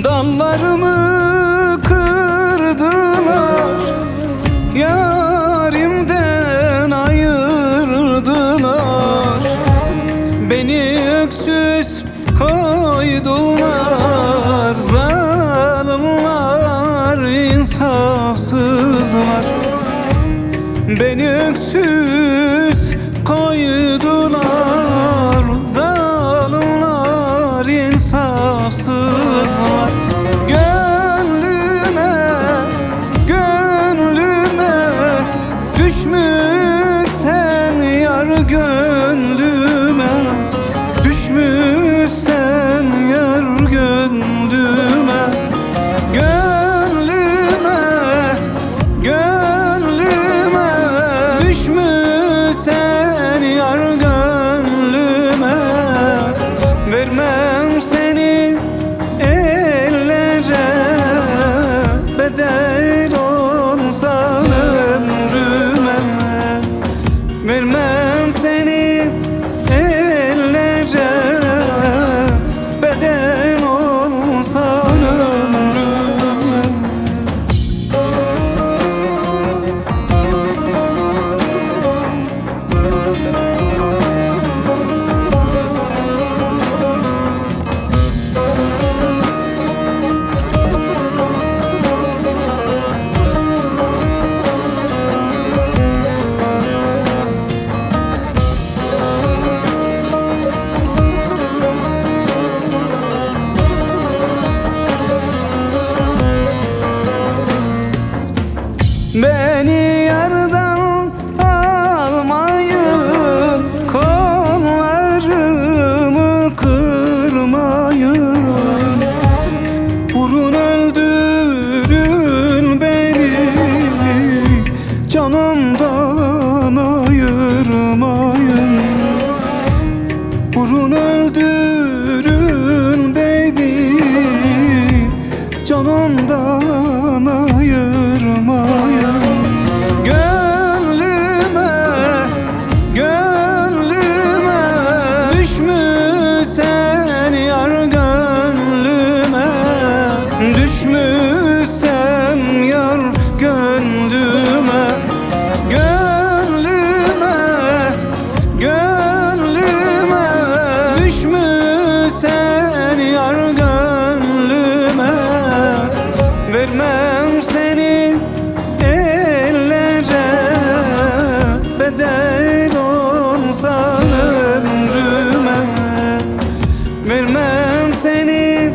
Dallarımı kırdılar, yarimden ayırdılar. Beni öksüz koydular, zalimler, insafsızlar. Beni öksüz koydular, zalimler, insafsızlar. Gönlüme düşmüşsen yar, gönlüme düşmüşsen yar, gönlüme. Gönlüme düşmüşsen yar, gönlüme. Vermem seni ellere, bedel olsan ömrüme. Vermem seni ellere, bedel olsan ömrüme. Beni yardan almayın, kollarımı kırmayın. Vurun öldürün beni, canımdan ayırmayın. Vurun öldürün beni, canımdan ayırmayın. Gönlüme düşmüşsen yar, gönlüme düşmüşsen yar, gönlüme. Gönlüme düşmüşsen yar, gönlüme. Vermem seni ellere, bedel olsan ömrüme. Vermem seni